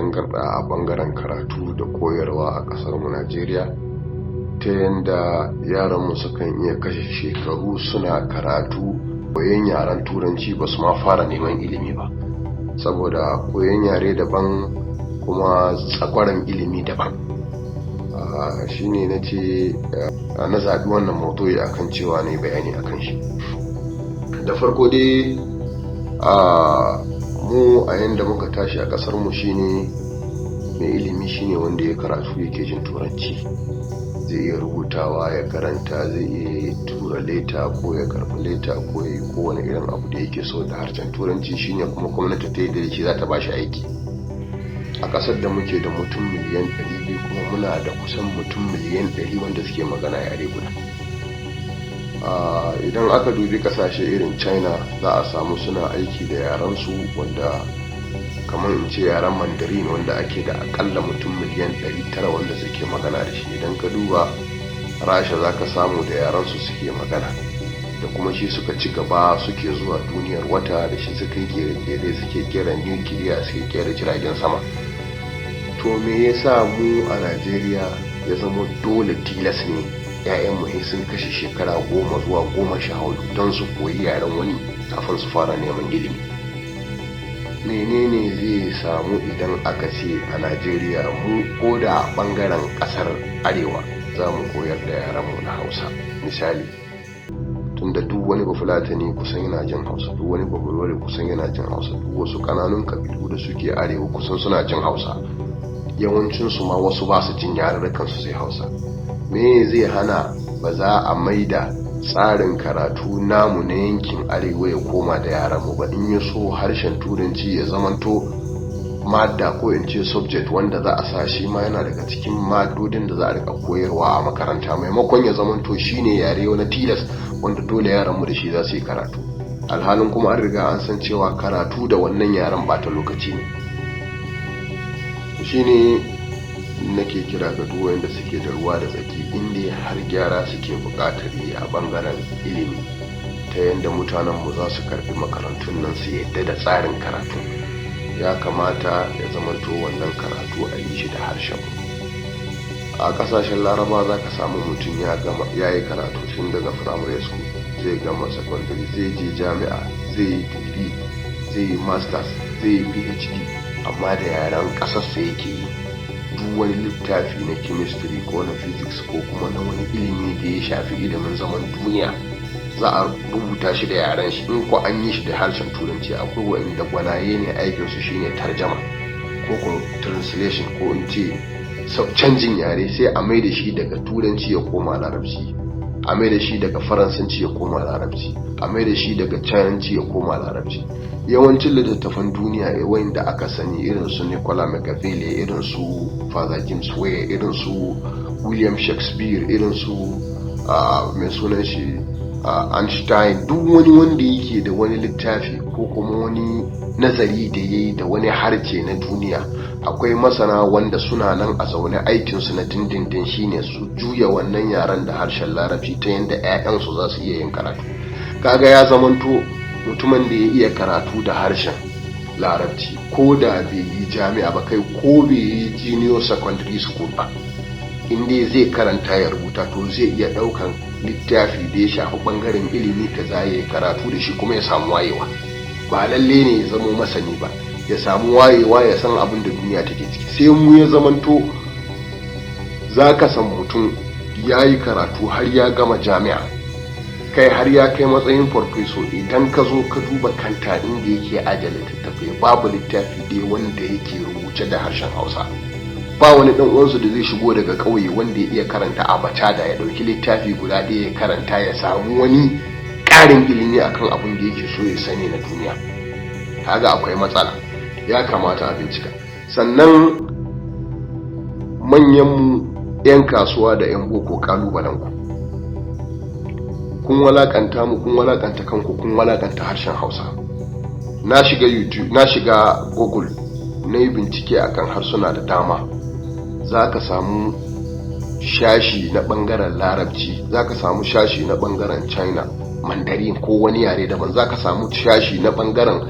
tangarɗa a ɓangaren karatu da koyarwa a ƙasarmu Najeriya, ta yadda yaranmu sukan iya kashe shekaru suna karatu koyon yaren turanci ba su ma fara neman ilimi ba, saboda koyon yare daban kuma tsakwaran ilimi daban. Shi ne na ce na zaɓi wannan maudu'i akan cewa ne bayani akan shi. Da farko dai mu a yanda muka tashi a ƙasar mu shine mai ilimi shine wanda ya karatu yake jin turanci, zai iya rubutawa ya karanta, zai iya tura leta ko ya karɓi leta ko ya yi kowane irin abu da yake so da harshen turanci. Shine kuma gwamnati ta yi da shi za ta bashi aiki. A ƙasar da muke da mutum miliyan 200 kuma muna da kusan mutum miliyan 100 wanda suke magana yare guda. Idan aka dubi kasashe irin China za a samu suna aiki da yaran su wanda kamar in ce yaren Mandarin wanda ake da akalla mutum miliyan 900 wanda suke magana da shi. Idan ka duba Rasha za ka samu da yaran su suke magana, da kuma shi suka ci gaba suke zuwa duniyar wata, da shi suka yi kere-kere, suke kera nukiliya, suke kera jiragen sama. To me yasa mu a Najeriya ya zama dole tilas ne 'ya'yanmu sun kashe shekara 10 zuwa 14 don su koyi yaren wani kafin su fara neman ilimi? Menene zai samu idan aka ce a Najeriya mu ko da bangaren kasar arewa za mu koyar da yarenmu na Hausa? Misali, tunda duk wani bafulatani kusan yana jin Hausa, duk wani babulware kusan yana jin Hausa, duk wasu kananun kabilu da suke arewa kusan suna jin Hausa, yawancinsu ma wasu ba su jin yarurrukan su sai Hausa. Me zai hana ba za a maida tsarin karatu namu na yankin arewa ya koma da yaranmu ba? In ya so harshen turanci ya zamanto madda ko in ce subject wanda za a sa shi ma yana daga cikin madodin da za a rika koyarwa a makaranta, maimakon ya zamanto shine yare na tilas wanda dole yaranmu da shi za su yi karatu. Alhalin kuma an riga an san cewa karatu da wannan yaren ba ta lokaci ne. Shine nake kira ga duk wanda suke da ruwa da tsaki, inda har gyara suke buƙatar yi a bangaren ilimi, ta yadda mutanenmu za su karbi makarantun nan su yadda da tsarin karatu. Ya kamata ya zamanto wannan karatu a yi shi da harshen. A kasashen Laraba za ka samu mutum ya yi karatu tun daga primary school, zai gama secondary, zai je jami'a, zai yi digiri, zai yi masters, zai yi phd, amma da yaren ƙasarsa yake yi. Duk wani littafi na chemistry ko na physics ko kuma na wani ilimi da ya shafi ilimin zaman duniya za a rubuta shi da yaren shi. In ko an yi shi da harshen turanci, akwai wanda gwanaye ne aikinsu shine tarjama ko translation ko in ce canjin yare, sai a mai da shi daga turanci ya koma larabci, a mai da shi daga faransanci ya koma larabci, a mai da shi daga chinanci ya koma larabci. Yawancin littattafan duniya wanda aka sani irin su Nicola Machiavelli, irin su Father James Way, irin su William Shakespeare, irin su mai sunan shi Einstein, duk wani wanda yake da wani littafi ko kuma wani nazari da yayi da wani harshe na duniya, akwai masana wanda suna nan a zaune, aikinsu na dindindin shine su juya wannan yaren da harshen larabci ta yadda 'ya'yansu za su iya yin karatu. Kaga ya zamanto mutumin da ya iya karatu da harshen larabci, ko da bai yi jami'a ba, kai ko bai yi junior secondary school ba, inda zai karanta ya rubuta, to zai iya daukan littafi da ya shafi bangaren ilimi kaza ya yi karatu da shi kuma ya samu wayewa. Ba lalle ne ya zama masani ba, ya samu wayewa, ya san abin da duniya take ciki. Sai mu ya zamanto za ka san mutum ya yi karatu har ya gama jami'a, kai har ya kai matsayin farfeso, idan ka zo ka duba kanta inda yake ajiye littattafai, babu littafi ɗaya wanda yake rubuce da harshen Hausa. Ba wani dan uwansu da zai shigo daga ƙauye wanda ya iya karanta abacha da ya dauki littafi guda ɗaya ya karanta ya samu wani ƙarin ilimi akan abin da yake so ya sani na duniya. Kaga akwai matsala, ya kamata a bincika. Sannan manyan 'yan kasuwa da 'yan boko, kalubalen ku, kun walakanta mu, kun walakanta kanku, kun walakanta harshen Hausa. Na shiga YouTube, na shiga Google, na yi bincike akan harsuna da dama. Za ka samu shashi na bangaren larabci, za ka samu shashi na bangaren China Mandarin ko wani yare daban, za ka samu shashi na bangaren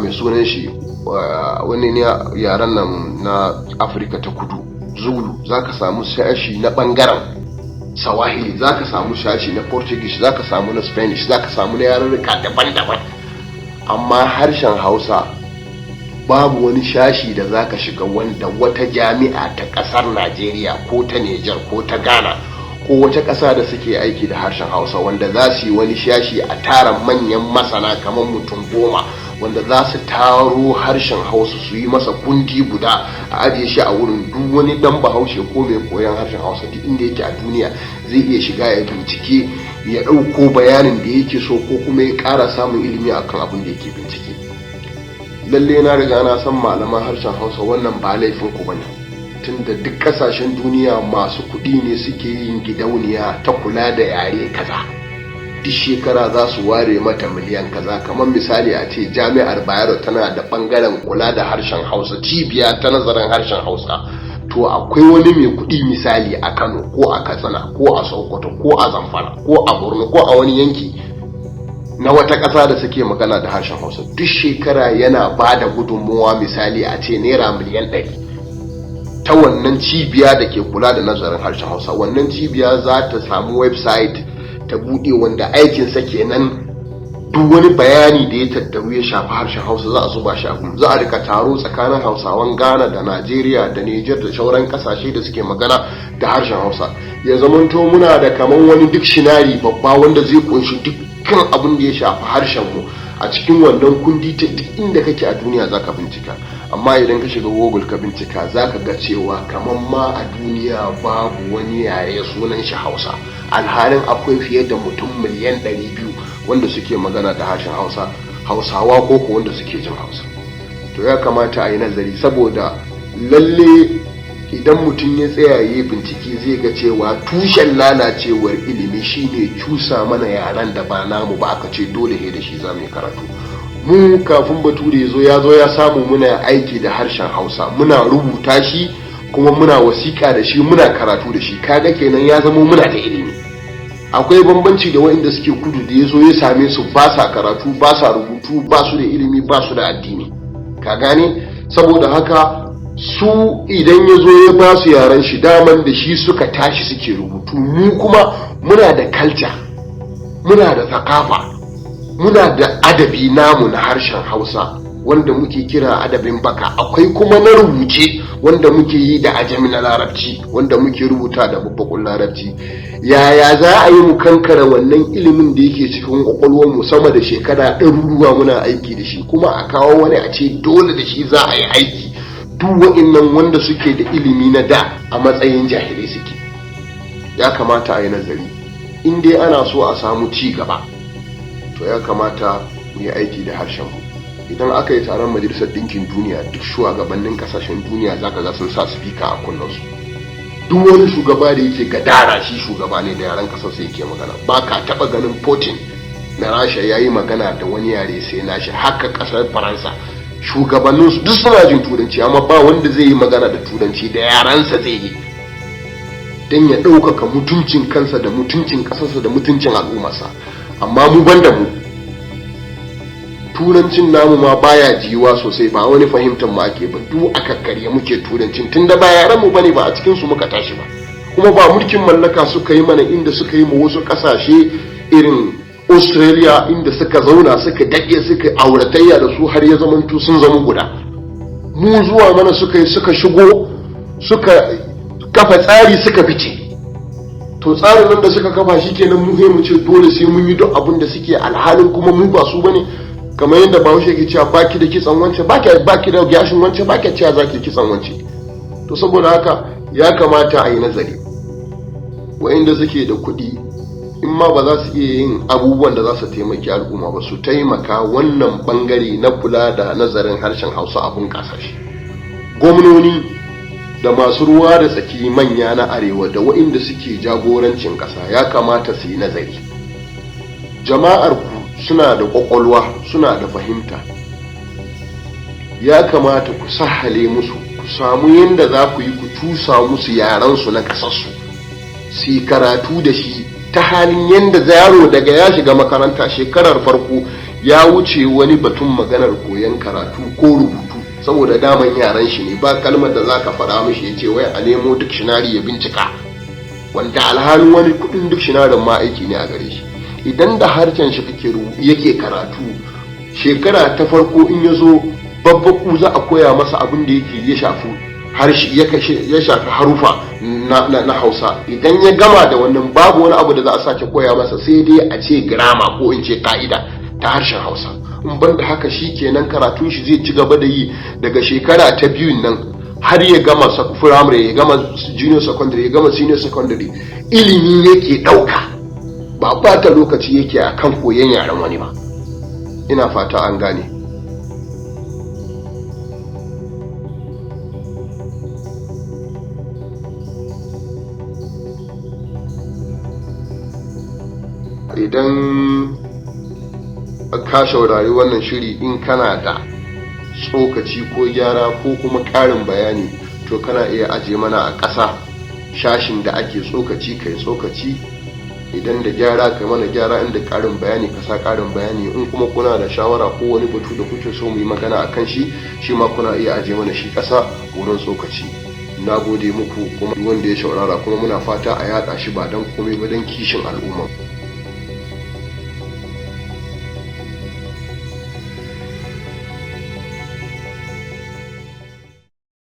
mai sunan shi wani ne yaren nan na Afirka ta kudu, Zulu, zaka samu shashi na bangaren Swahili, zaka samu shashi na Portuguese, zaka samu na Spanish, zaka samu na yarurruka daban-daban. Amma harshen Hausa babu wani shashi da zaka shiga wanda wata jami'a ta kasar Najeriya ko ta Niger ko ta Ghana ko wata ƙasa da suke aiki da harshen Hausa wanda za su yi wani shashi a tara manyan masana kamar mutum 10 wanda za su taro harshen Hausa su yi masa kundi guda a ajiye shi a wurin. Duk wani dan Bahaushe ko mai koyon harshen Hausa duk inda yake a duniya zai iya shiga ya bincike, ya ɗauko bayanin da yake so ko kuma ya ƙara samun ilimi akan abin da yake bincike. Lalle na riga na san malaman harshen Hausa, wannan ba laifin ku bane, tunda duk kasashen duniya masu kuɗi ne suke yin gidauniya ta kula da yare kaza. Duk shekara za su ware mata miliyan kaza. Kamar misali a ce jami'ar Bayero tana da bangaren kula da harshen Hausa, cibiya ta nazarin harshen Hausa. To akwai wani mai kuɗi misali a Kano ko a Katsina ko a Sokoto ko a Zamfara ko a Borno ko a wani yanki na wata ƙasa da suke magana da harshen Hausa. Duk shekara yana ba da gudunmuwa misali a ce naira miliyan 100 ta wannan cibiya da ke kula da nazarin harshen Hausa. Wannan cibiya za ta samu website ta buɗe wanda aikinsa kenan duk wani bayani da ya tattaru ya shafi harshen Hausa za a zuba shi a gun. Za a rika taro tsakanin Hausawan Ghana da Najeriya da Niger da sauran kasashe da suke magana da harshen Hausa. Ya zamanto muna da kaman wani dictionary babba wanda zai kunshi dukkan abin da ya shafi harshen mu a cikin wannan kundi. Ta duk inda kake a duniya zaka bincika. Amma idan ka shiga Google ka bincika zaka ga cewa kaman ma a duniya babu wani yare sunan shi Hausa, alhalin akwai fiye da mutum miliyan 200 wanda suke magana da harshen Hausa, Hausawa ko wanda suke jin Hausa. To ya kamata a yi nazari, saboda lalle idan mutum ya tsaya yi bincike zai ga cewa tushen lalacewar ilimi shine cusa mana yaran da ba namu ba, aka ce dole he da shi za mu yi karatu. Mu kafin bature ya zo ya samu muna aiki da harshen Hausa, muna rubuta shi kuma muna wasiƙa da shi, muna karatu da shi. Kaga kenan ya zama muna da ilimi. Akwai bambanci da waɗanda suke kudu da ya zo ya same su ba sa karatu, ba sa rubutu, ba su da ilimi, ba su da addini. Ka gane? Saboda haka su idan ya zo ya ba su yaran shi daman da shi suka tashi suke rubutu. Mu kuma muna da culture, muna da thakafa, muna da adabi namu na harshen Hausa wanda muke kira adabin baka. Akwai kuma na rubuce wanda muke yi da ajami na larabci, wanda muke rubuta da babbakun larabci. Yaya za a yi mu kankara wannan ilimin da yake cikin kwakwalwarmu sama da shekara 100 muna aiki da shi, kuma a kawo wani a ce dole da shi za a yi aiki? Duk waɗannan wanda suke da ilimi na da a matsayin jahilai suke. Ya kamata a yi nazari. In dai ana so a samu ci gaba, to ya kamata mu yi aiki da harshen mu. Idan aka yi taron Majalisar Ɗinkin Duniya, duk shugabannin kasashen duniya zaka ga sun sa speaker a kunnansu. Duk wani shugaba da yake gadara shi shugaba ne da yaren kasar sai yake magana. Ba ka taba ganin Putin na Rasha yayi magana da wani yare sai nashi. Haka kasar Faransa shugabannin su duk suna jin turanci, amma ba wanda zai yi magana da turanci da yarensa zai yi, dan ya ɗaukaka mutuncin kansa da mutuncin kasarsa da mutuncin al'ummarsa. Amma mu banda mu, turancin namu ma baya jiwa sosai, ba wani fahimtar mu ake ba. Duk aka karya muke turancin, tunda ba yaran mu bane, ba a cikin su muka tashi ba, kuma ba mulkin mallaka suka yi mana inda suka yi mu wasu kasashe irin Australia inda suka zauna suka dade suka auratayya da su har ya zamanto sun zama guda. Mu zuwa mana suka yi, suka shigo suka kafa tsari suka fice. To tsarin nan da suka kafa shi kenan mu mu ce dole sai mun yi duk abin da suke, alhalin kuma mu ba su bane. Kamar yadda Bahaushe ke cewa baki da kitsan wance, baki da gashin wance, baki cewa zaki kitsan wance. To saboda haka ya kamata a yi nazari. Wa'inda suke da kuɗi, in ma ba za su iya yin abubuwan da za su taimaki al'umma ba, su taimaka wannan bangare na kula da nazarin harshen Hausa a bunƙasa shi. Gwamnoni da masu ruwa da tsaki manya na arewa da wa'inda suke jagorancin ƙasa ya kamata su yi nazari. Jama'ar ku suna da kwakwalwa, suna da fahimta. Ya kamata ku sahale musu, ku samu yadda za ku yi ku cusa musu yaransu na ƙasarsu, su yi karatu da shi ta halin yadda yaro daga ya shiga makaranta shekarar farko ya wuce wani batun maganar koyon karatu ko rubutu saboda daman yaran shi ne, ba kalmar da zaka faɗa mishi ya ce wai a nemo duk shinari ya bincika, wanda alhalin wani kudin duk shinarin ma aiki ne a gare shi. Idan da harshen shi yake karatu, shekara ta farko in ya zo babbaku za a koya masa abin da yake ya shafi harshe, ya shafi harufa na Hausa. Idan ya gama da wannan babu wani abu da za a sake koya masa sai dai a ce girama ko in ce ka'ida ta harshen Hausa. In banda haka shi kenan karatun shi zai ci gaba da yi daga shekara ta biyun nan har ya gama firamare, ya gama junior secondary, ya gama senior secondary. Ilimi yake ɗauka, ba ɓata lokaci yake a kan koyon yaren wani ba. Ina fata an gane. Idan ka shaurari wannan shiri, in kana da tsokaci ko gyara ko kuma ƙarin bayani, to kana iya aje mana a ƙasa shashin da ake tsokaci kai tsokaci. Idan da gyara kai mana gyara, inda ƙarin bayani ka sa ƙarin bayani. In kuma kuna da shawara ko wani batu da kuke so mu yi magana a kan shi, shi ma kuna iya aje mana shi ƙasa wurin tsokaci. Na gode muku kuma wanda ya shaurara, kuma muna fata a yaɗa shi ba don komai ba don kishin al'umma.